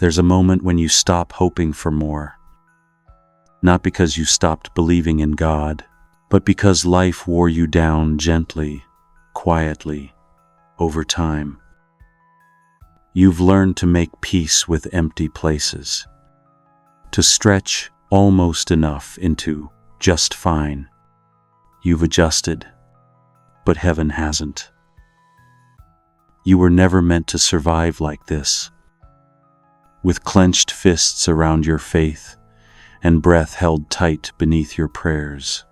There's a moment when you stop hoping for more. Not because you stopped believing in God, but because life wore you down gently, quietly, over time. You've learned to make peace with empty places, to stretch almost enough into just fine. You've adjusted, but heaven hasn't. You were never meant to survive like this, with clenched fists around your faith and breath held tight beneath your prayers.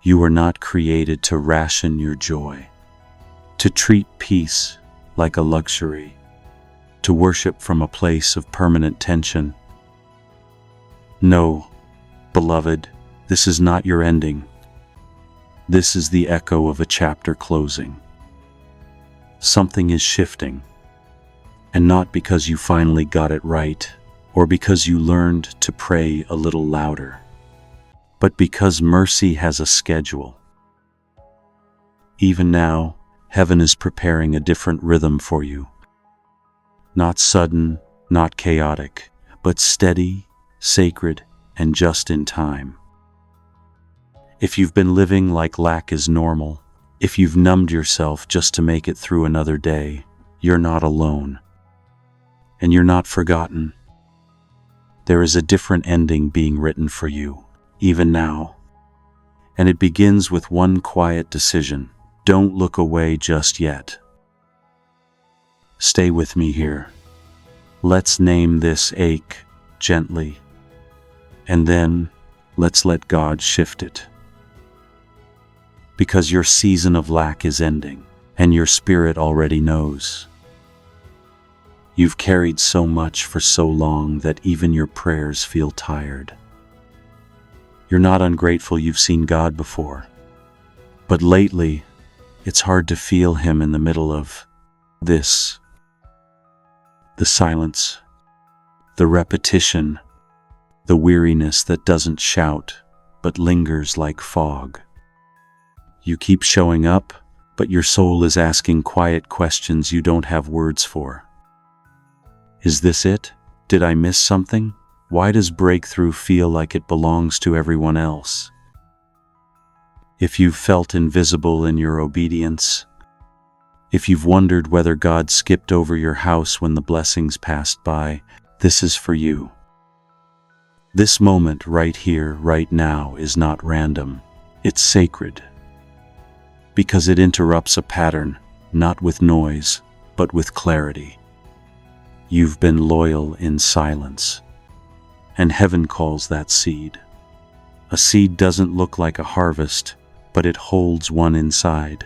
You were not created to ration your joy, to treat peace like a luxury, to worship from a place of permanent tension. No, beloved, this is not your ending. This is the echo of a chapter closing. Something is shifting, and not because you finally got it right, or because you learned to pray a little louder, but because mercy has a schedule. Even now, heaven is preparing a different rhythm for you. Not sudden, not chaotic, but steady, sacred, and just in time. If you've been living like lack is normal, if you've numbed yourself just to make it through another day, you're not alone. And you're not forgotten. There is a different ending being written for you, even now. And it begins with one quiet decision. Don't look away just yet. Stay with me here. Let's name this ache gently. And then, let's let God shift it. Because your season of lack is ending, and your spirit already knows. You've carried so much for so long that even your prayers feel tired. You're not ungrateful you've seen God before. But lately, it's hard to feel Him in the middle of this. The silence, the repetition, the weariness that doesn't shout, but lingers like fog. You keep showing up, but your soul is asking quiet questions you don't have words for. Is this it? Did I miss something? Why does breakthrough feel like it belongs to everyone else? If you've felt invisible in your obedience, if you've wondered whether God skipped over your house when the blessings passed by, this is for you. This moment right here, right now, is not random. It's sacred. Because it interrupts a pattern, not with noise, but with clarity. You've been loyal in silence, and heaven calls that seed. A seed doesn't look like a harvest, but it holds one inside.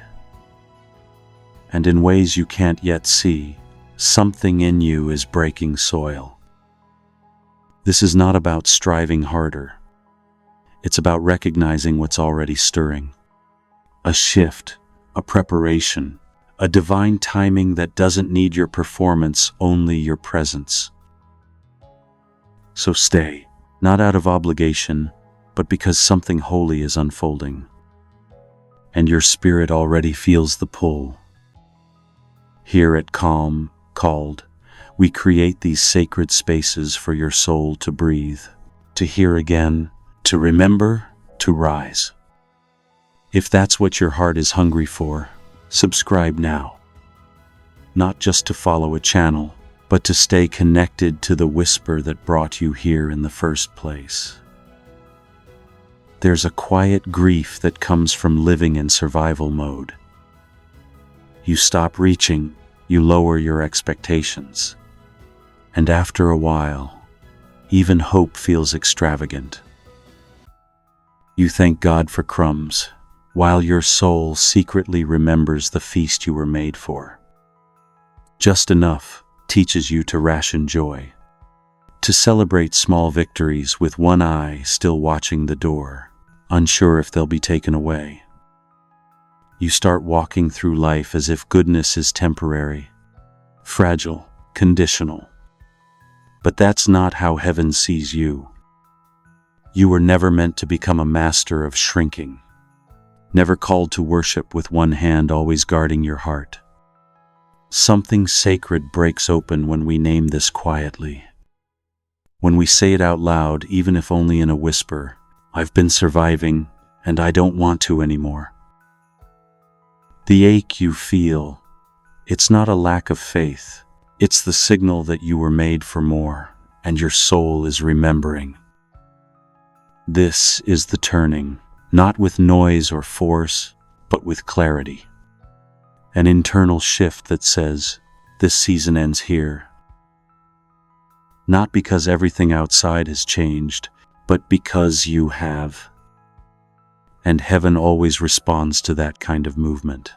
And in ways you can't yet see, something in you is breaking soil. This is not about striving harder. It's about recognizing what's already stirring. A shift, a preparation, a divine timing that doesn't need your performance, only your presence. So stay, not out of obligation, but because something holy is unfolding. And your spirit already feels the pull. Here at Calm, Called, we create these sacred spaces for your soul to breathe, to hear again, to remember, to rise. If that's what your heart is hungry for, subscribe now. Not just to follow a channel, but to stay connected to the whisper that brought you here in the first place. There's a quiet grief that comes from living in survival mode. You stop reaching, you lower your expectations. And after a while, even hope feels extravagant. You thank God for crumbs, while your soul secretly remembers the feast you were made for. Just enough teaches you to ration joy, to celebrate small victories with one eye still watching the door, unsure if they'll be taken away. You start walking through life as if goodness is temporary, fragile, conditional. But that's not how heaven sees you. You were never meant to become a master of shrinking, never called to worship with one hand always guarding your heart. Something sacred breaks open when we name this quietly. When we say it out loud, even if only in a whisper, I've been surviving, and I don't want to anymore. The ache you feel, it's not a lack of faith. It's the signal that you were made for more, and your soul is remembering. This is the turning, not with noise or force, but with clarity. An internal shift that says, this season ends here. Not because everything outside has changed, but because you have. And heaven always responds to that kind of movement.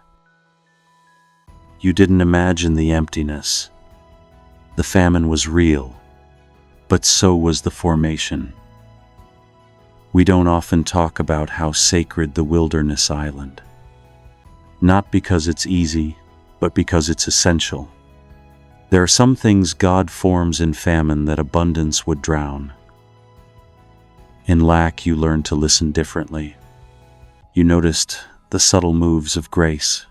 You didn't imagine the emptiness. The famine was real, but so was the formation. We don't often talk about how sacred the wilderness island. Not because it's easy, but because it's essential. There are some things God forms in famine that abundance would drown. In lack, you learn to listen differently. You noticed the subtle moves of grace.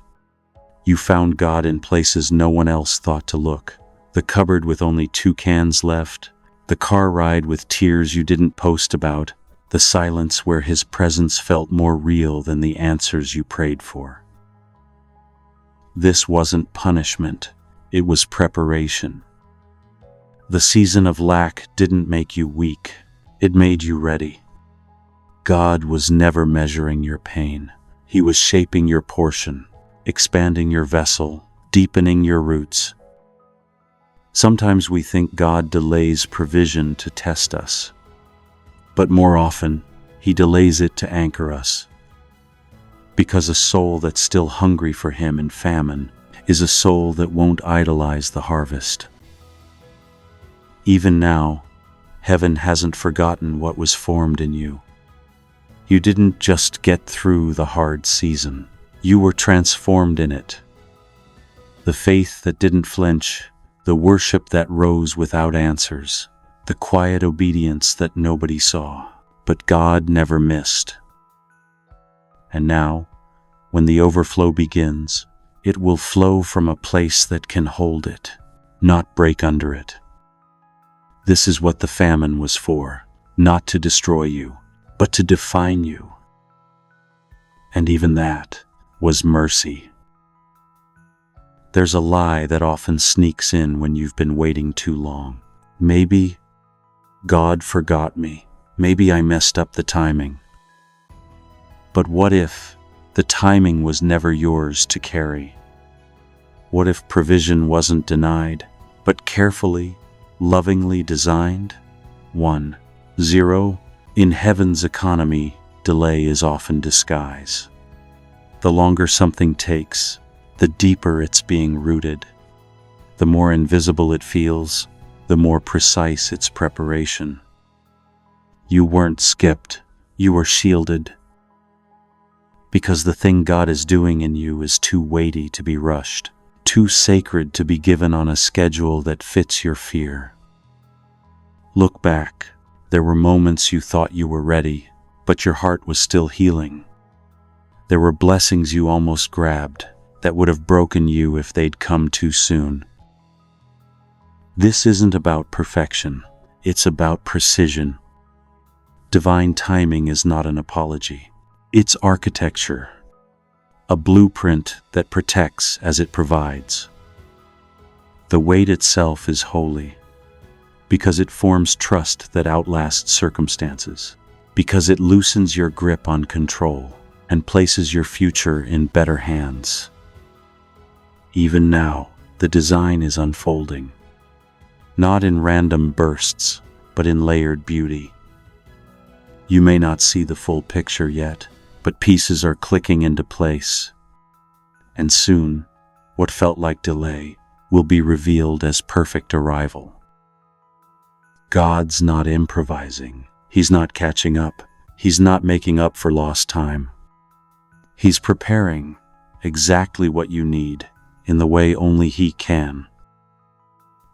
You found God in places no one else thought to look. The cupboard with only 2 cans left, the car ride with tears you didn't post about, the silence where His presence felt more real than the answers you prayed for. This wasn't punishment, it was preparation. The season of lack didn't make you weak, it made you ready. God was never measuring your pain. He was shaping your portion, expanding your vessel, deepening your roots. Sometimes we think God delays provision to test us, but more often, He delays it to anchor us. Because a soul that's still hungry for Him in famine is a soul that won't idolize the harvest. Even now, heaven hasn't forgotten what was formed in you. You didn't just get through the hard season. You were transformed in it. The faith that didn't flinch, the worship that rose without answers, the quiet obedience that nobody saw, but God never missed. And now, when the overflow begins, it will flow from a place that can hold it, not break under it. This is what the famine was for, not to destroy you, but to define you. And even that was mercy. There's a lie that often sneaks in when you've been waiting too long. Maybe God forgot me. Maybe I messed up the timing. But what if the timing was never yours to carry? What if provision wasn't denied, but carefully, lovingly designed? 1, 0. In heaven's economy, delay is often disguise. The longer something takes, the deeper it's being rooted. The more invisible it feels, the more precise its preparation. You weren't skipped, you were shielded. Because the thing God is doing in you is too weighty to be rushed, too sacred to be given on a schedule that fits your fear. Look back. There were moments you thought you were ready, but your heart was still healing. There were blessings you almost grabbed that would have broken you if they'd come too soon. This isn't about perfection, it's about precision. Divine timing is not an apology. It's architecture, a blueprint that protects as it provides. The wait itself is holy, because it forms trust that outlasts circumstances, because it loosens your grip on control and places your future in better hands. Even now, the design is unfolding, not in random bursts, but in layered beauty. You may not see the full picture yet, but pieces are clicking into place. And soon, what felt like delay will be revealed as perfect arrival. God's not improvising. He's not catching up. He's not making up for lost time. He's preparing exactly what you need in the way only He can.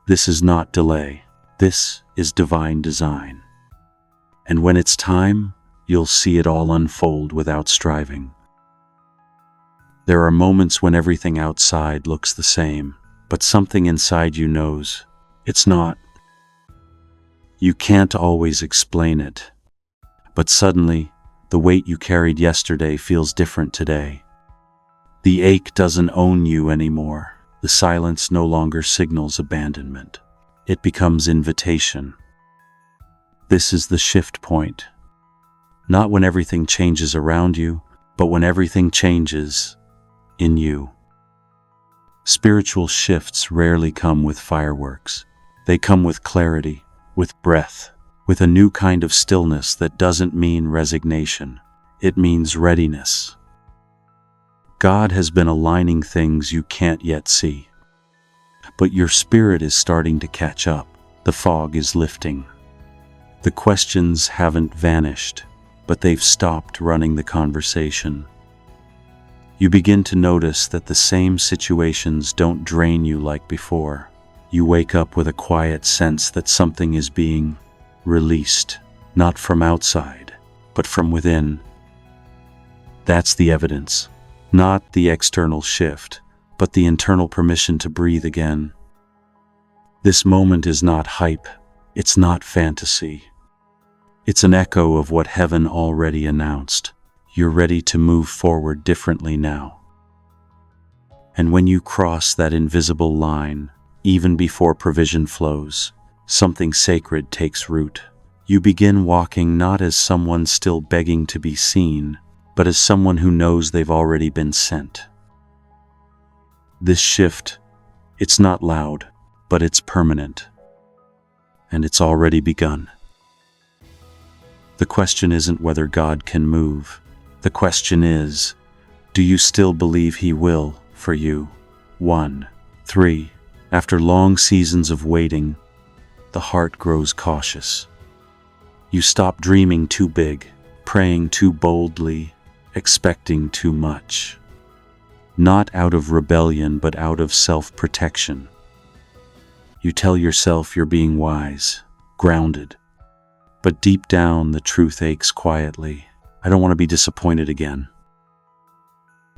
This is not delay. This is divine design. And when it's time, you'll see it all unfold without striving. There are moments when everything outside looks the same, but something inside you knows it's not. You can't always explain it, but suddenly, the weight you carried yesterday feels different today. The ache doesn't own you anymore. The silence no longer signals abandonment. It becomes invitation. This is the shift point. Not when everything changes around you, but when everything changes in you. Spiritual shifts rarely come with fireworks. They come with clarity, with breath, with a new kind of stillness that doesn't mean resignation. It means readiness. God has been aligning things you can't yet see. But your spirit is starting to catch up. The fog is lifting. The questions haven't vanished, but they've stopped running the conversation. You begin to notice that the same situations don't drain you like before. You wake up with a quiet sense that something is being released, not from outside, but from within. That's the evidence. Not the external shift, but the internal permission to breathe again. This moment is not hype. It's not fantasy. It's an echo of what heaven already announced. You're ready to move forward differently now. And when you cross that invisible line, even before provision flows, something sacred takes root. You begin walking not as someone still begging to be seen, but as someone who knows they've already been sent. This shift, it's not loud, but it's permanent. And it's already begun. The question isn't whether God can move. The question is, do you still believe He will for you? 3. After long seasons of waiting, the heart grows cautious. You stop dreaming too big, praying too boldly, expecting too much. Not out of rebellion, but out of self-protection. You tell yourself you're being wise, grounded. But deep down, the truth aches quietly. I don't want to be disappointed again.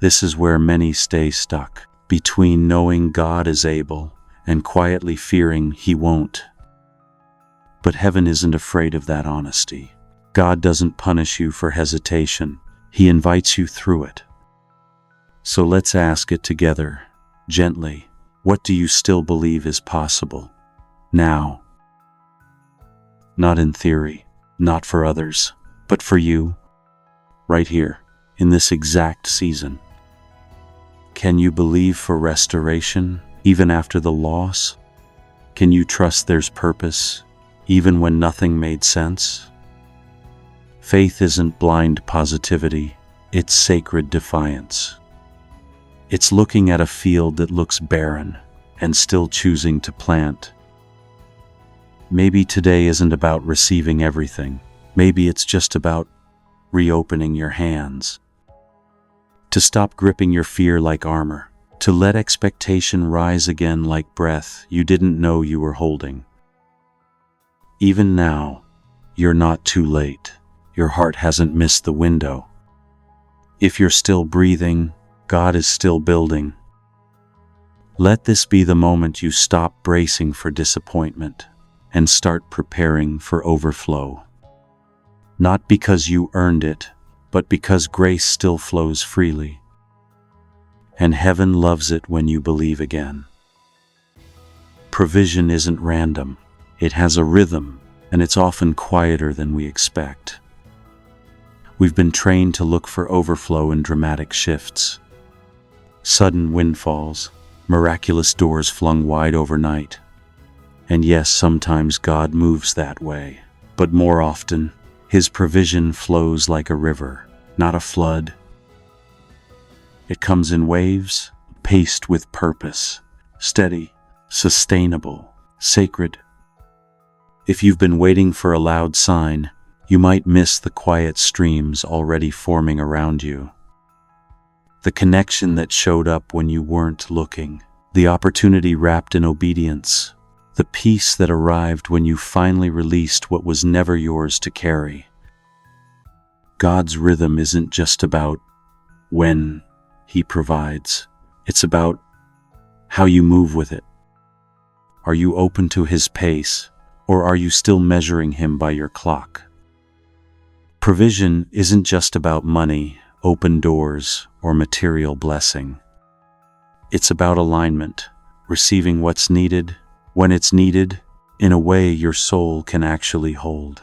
This is where many stay stuck, between knowing God is able and quietly fearing He won't. But heaven isn't afraid of that honesty. God doesn't punish you for hesitation. He invites you through it. So let's ask it together, gently. What do you still believe is possible now? Not in theory, not for others, but for you, right here, in this exact season. Can you believe for restoration, even after the loss? Can you trust there's purpose, even when nothing made sense? Faith isn't blind positivity, it's sacred defiance. It's looking at a field that looks barren and still choosing to plant. Maybe today isn't about receiving everything. Maybe it's just about reopening your hands. To stop gripping your fear like armor. To let expectation rise again like breath you didn't know you were holding. Even now, you're not too late. Your heart hasn't missed the window. If you're still breathing, God is still building. Let this be the moment you stop bracing for disappointment and start preparing for overflow. Not because you earned it, but because grace still flows freely. And heaven loves it when you believe again. Provision isn't random. It has a rhythm, and it's often quieter than we expect. We've been trained to look for overflow in dramatic shifts. Sudden windfalls, miraculous doors flung wide overnight. And yes, sometimes God moves that way, but more often, His provision flows like a river, not a flood. It comes in waves, paced with purpose, steady, sustainable, sacred. If you've been waiting for a loud sign, you might miss the quiet streams already forming around you. The connection that showed up when you weren't looking, the opportunity wrapped in obedience, the peace that arrived when you finally released what was never yours to carry. God's rhythm isn't just about when He provides. It's about how you move with it. Are you open to his pace, or are you still measuring him by your clock? Provision isn't just about money, open doors, or material blessing. It's about alignment, receiving what's needed, when it's needed, in a way your soul can actually hold.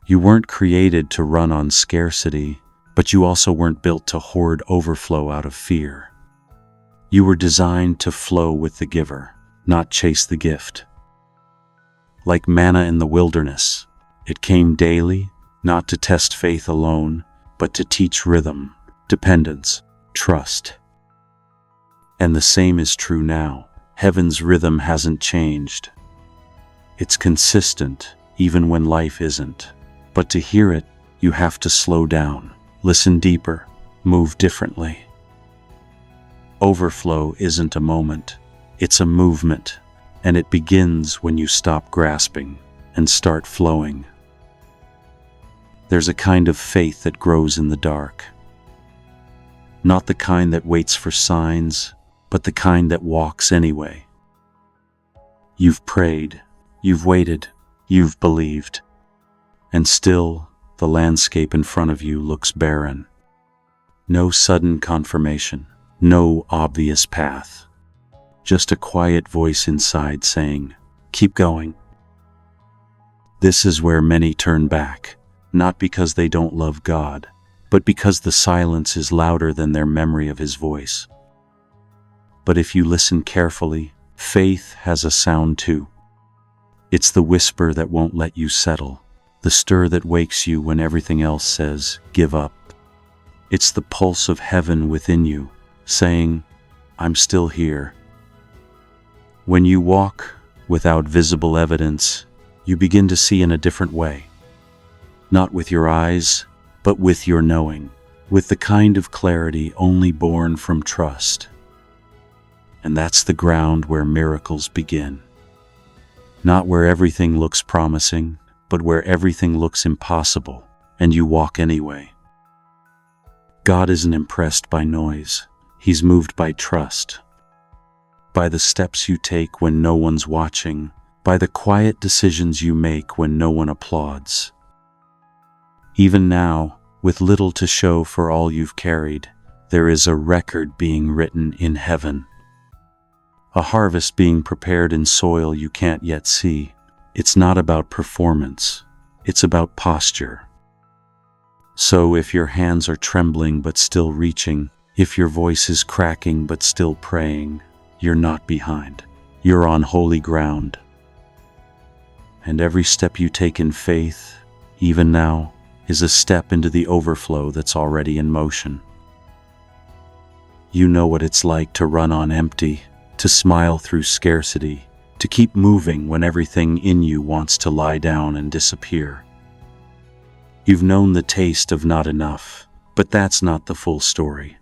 You weren't created to run on scarcity, but you also weren't built to hoard overflow out of fear. You were designed to flow with the giver, not chase the gift. Like manna in the wilderness, it came daily, not to test faith alone, but to teach rhythm, dependence, trust. And the same is true now. Heaven's rhythm hasn't changed. It's consistent, even when life isn't. But to hear it, you have to slow down, listen deeper, move differently. Overflow isn't a moment, it's a movement, and it begins when you stop grasping and start flowing. There's a kind of faith that grows in the dark. Not the kind that waits for signs, but the kind that walks anyway. You've prayed, you've waited, you've believed, and still the landscape in front of you looks barren. No sudden confirmation, no obvious path. Just a quiet voice inside saying, "Keep going." This is where many turn back, not because they don't love God, but because the silence is louder than their memory of his voice. But if you listen carefully, faith has a sound too. It's the whisper that won't let you settle, the stir that wakes you when everything else says, "Give up." It's the pulse of heaven within you, saying, "I'm still here." When you walk without visible evidence, you begin to see in a different way. Not with your eyes, but with your knowing, with the kind of clarity only born from trust. And that's the ground where miracles begin. Not where everything looks promising, but where everything looks impossible, and you walk anyway. God isn't impressed by noise. He's moved by trust. By the steps you take when no one's watching, by the quiet decisions you make when no one applauds. Even now, with little to show for all you've carried, there is a record being written in heaven. A harvest being prepared in soil you can't yet see. It's not about performance, it's about posture. So if your hands are trembling but still reaching, if your voice is cracking but still praying, you're not behind. You're on holy ground. And every step you take in faith, even now, is a step into the overflow that's already in motion. You know what it's like to run on empty, to smile through scarcity, to keep moving when everything in you wants to lie down and disappear. You've known the taste of not enough, but that's not the full story.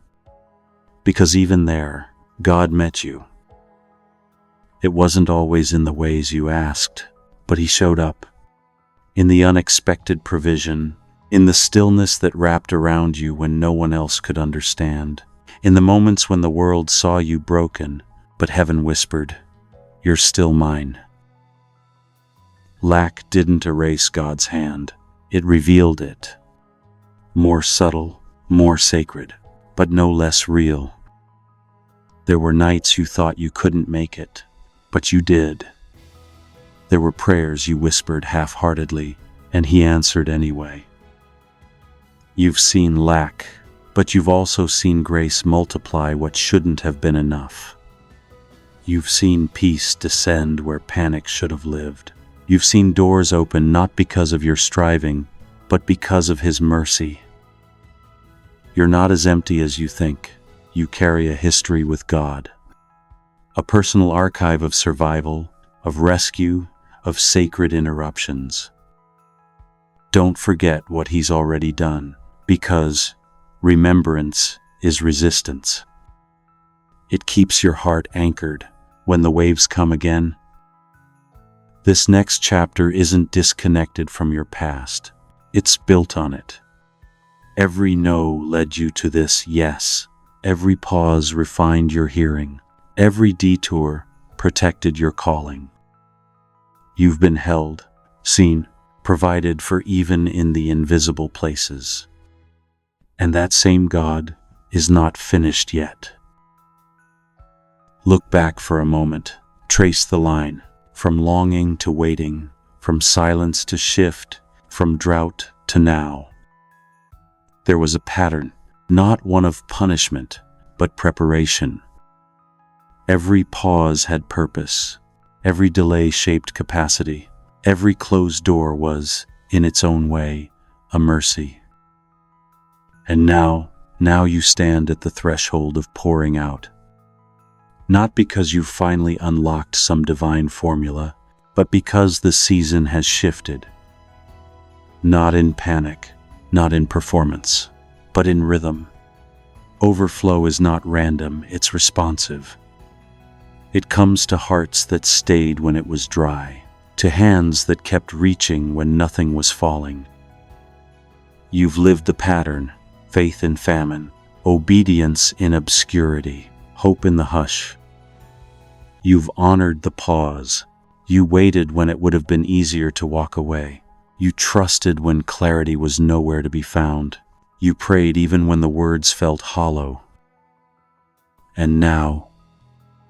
Because even there, God met you. It wasn't always in the ways you asked, but he showed up. In the unexpected provision, in the stillness that wrapped around you when no one else could understand, in the moments when the world saw you broken, but heaven whispered, "You're still mine." Lack didn't erase God's hand, it revealed it. More subtle, more sacred, but no less real. There were nights you thought you couldn't make it, but you did. There were prayers you whispered half-heartedly, and he answered anyway. You've seen lack, but you've also seen grace multiply what shouldn't have been enough. You've seen peace descend where panic should have lived. You've seen doors open not because of your striving, but because of his mercy. You're not as empty as you think. You carry a history with God. A personal archive of survival, of rescue, of sacred interruptions. Don't forget what he's already done, because remembrance is resistance. It keeps your heart anchored when the waves come again. This next chapter isn't disconnected from your past. It's built on it. Every no led you to this yes. Every pause refined your hearing. Every detour protected your calling. You've been held, seen, provided for even in the invisible places. And that same God is not finished yet. Look back for a moment, trace the line, from longing to waiting, from silence to shift, from drought to now. There was a pattern, not one of punishment, but preparation. Every pause had purpose. Every delay shaped capacity. Every closed door was, in its own way, a mercy. And now you stand at the threshold of pouring out. Not because you've finally unlocked some divine formula, but because the season has shifted. Not in panic, not in performance, but in rhythm. Overflow is not random, it's responsive. It comes to hearts that stayed when it was dry, to hands that kept reaching when nothing was falling. You've lived the pattern, faith in famine, obedience in obscurity, hope in the hush. You've honored the pause. You waited when it would have been easier to walk away. You trusted when clarity was nowhere to be found. You prayed even when the words felt hollow. And now,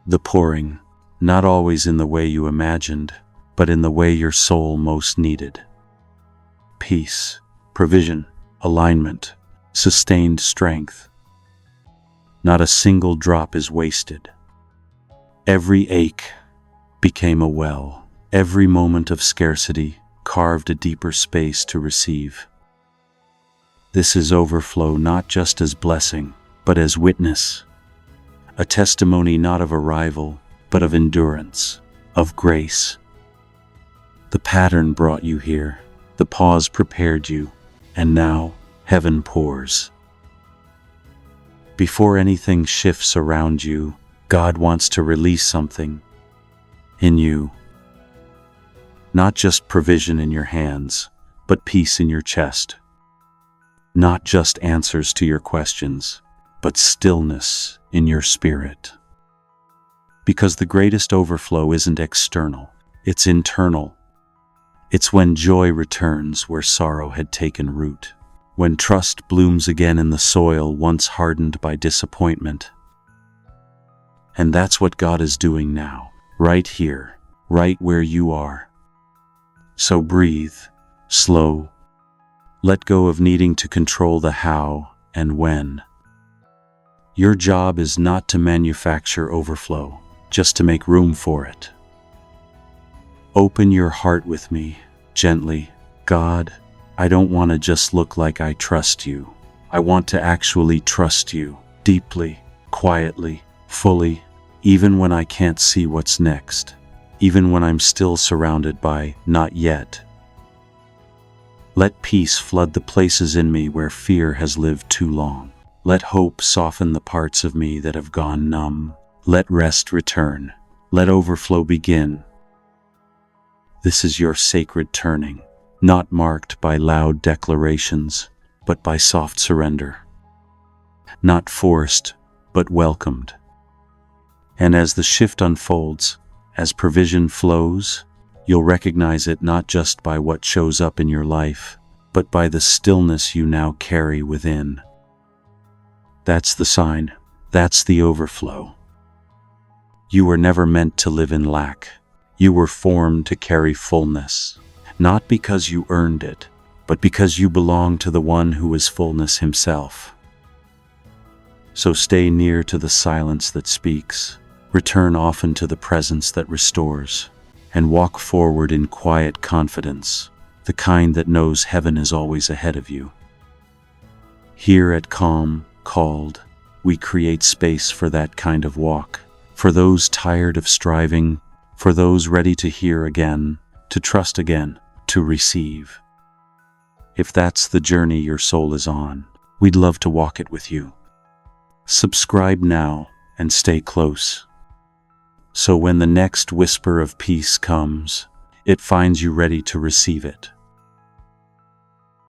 the pouring, not always in the way you imagined, but in the way your soul most needed. Peace, provision, alignment, sustained strength. Not a single drop is wasted. Every ache became a well. Every moment of scarcity carved a deeper space to receive. This is overflow not just as blessing, but as witness. A testimony not of arrival, but of endurance, of grace. The pattern brought you here, the pause prepared you, and now heaven pours. Before anything shifts around you, God wants to release something in you. Not just provision in your hands, but peace in your chest. Not just answers to your questions, but stillness in your spirit. Because the greatest overflow isn't external, it's internal. It's when joy returns where sorrow had taken root, when trust blooms again in the soil once hardened by disappointment. And that's what God is doing now, right here, right where you are. So breathe, slow. Let go of needing to control the how and when. Your job is not to manufacture overflow, just to make room for it. Open your heart with me, gently. God, I don't want to just look like I trust you. I want to actually trust you, deeply, quietly, fully, even when I can't see what's next, even when I'm still surrounded by not yet. Let peace flood the places in me where fear has lived too long. Let hope soften the parts of me that have gone numb. Let rest return. Let overflow begin. This is your sacred turning, not marked by loud declarations, but by soft surrender. Not forced, but welcomed. And as the shift unfolds, as provision flows, you'll recognize it not just by what shows up in your life, but by the stillness you now carry within. That's the sign. That's the overflow. You were never meant to live in lack. You were formed to carry fullness, not because you earned it, but because you belong to the one who is fullness himself. So stay near to the silence that speaks, return often to the presence that restores, and walk forward in quiet confidence, the kind that knows heaven is always ahead of you. Here at Calm, Called, we create space for that kind of walk, for those tired of striving, for those ready to hear again, to trust again, to receive. If that's the journey your soul is on, we'd love to walk it with you. Subscribe now and stay close. So when the next whisper of peace comes, it finds you ready to receive it.